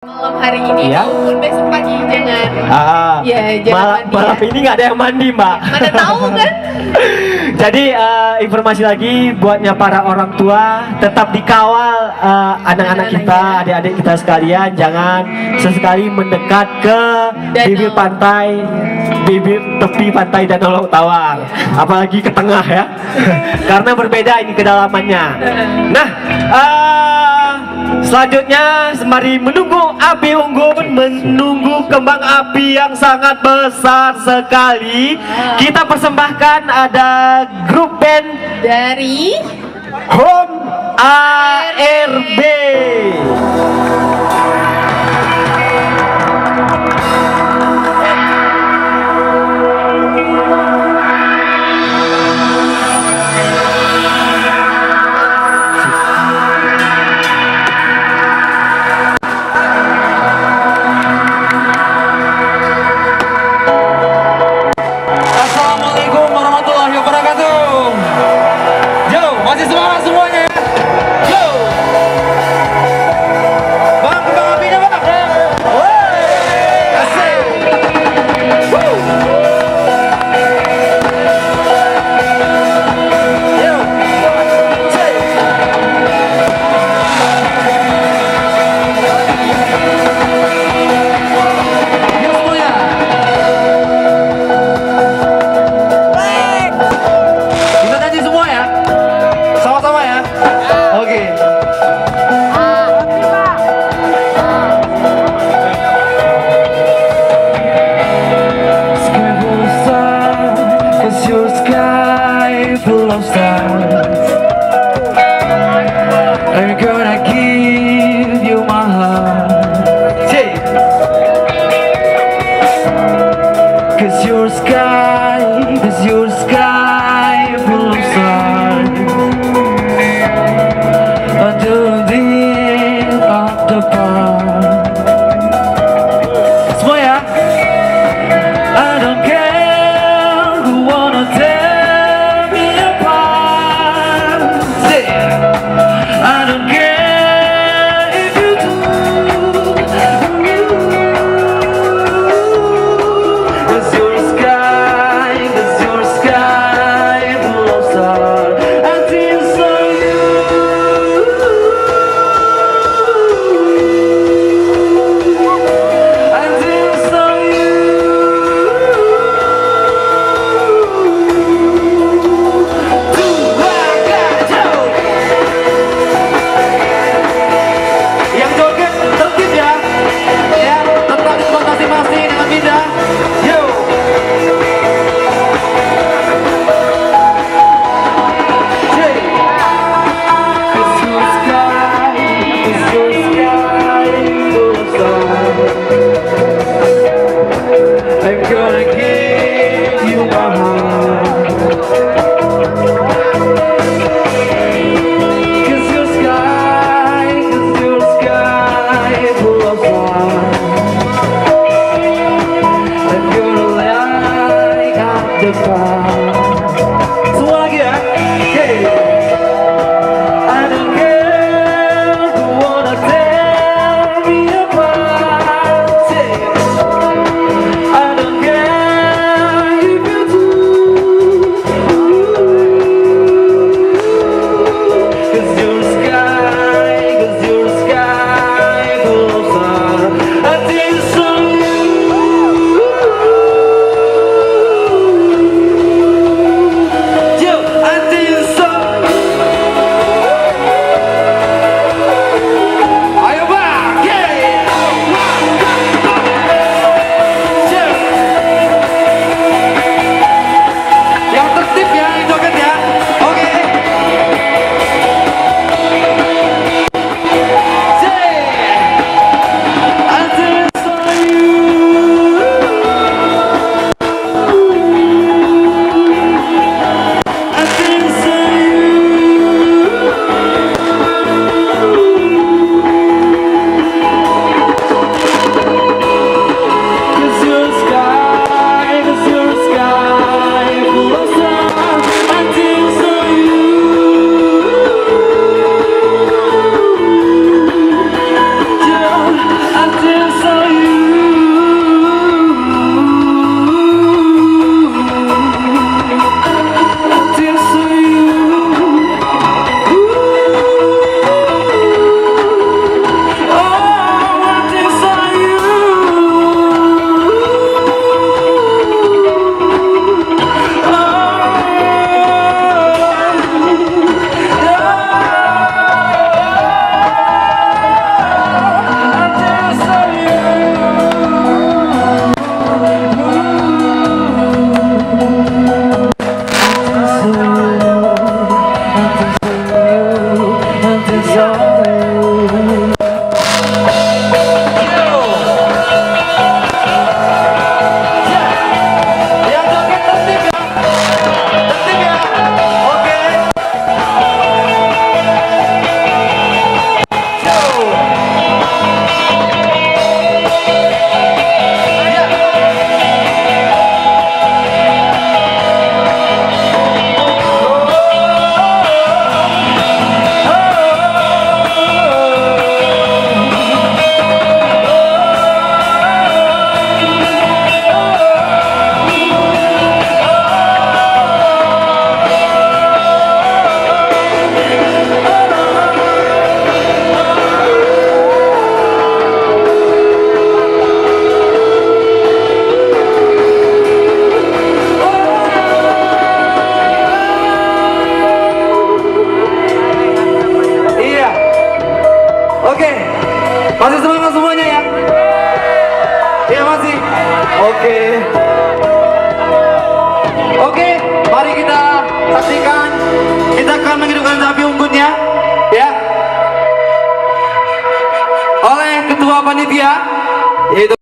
Malam hari ini Iya. maupun besok pagi jangan. Ya, jangan mandi. Malam ini nggak ada yang mandi, Mbak. Mana tahu kan? Jadi informasi lagi buatnya para orang tua, tetap dikawal anak-anak kita, adik-adik kita sekalian, jangan sesekali mendekat ke bibir pantai, bibir tepi pantai Danau Laut Tawar, apalagi ke tengah ya, karena berbeda ini kedalamannya. Nah, selanjutnya sembari menunggu api unggun, menunggu kembang api yang sangat besar sekali, kita persembahkan ada grup band Dari Home ARB. Assalamualaikum warahmatullahi wabarakatuh. Yo, masih semangat semuanya? Yo, bang, kembang apinya bang. Wey, asik. Woo. Yo, say. Yo semuanya. Kita nyanyi semua ya? Sama-sama ya? Oke. Sky full of stars, 'cause your sky full of stars. I'm gonna give you my heart. Say. 'Cause your sky full of stars. Until the end of the path. Semua ya? I don't care who wanna tear me apart. Say, I don't care if you do. 'Cause your sky Oke. Oke, mari kita saksikan. Kita akan menghidupkan sapi unggunnya, ya, oleh ketua panitia, yaitu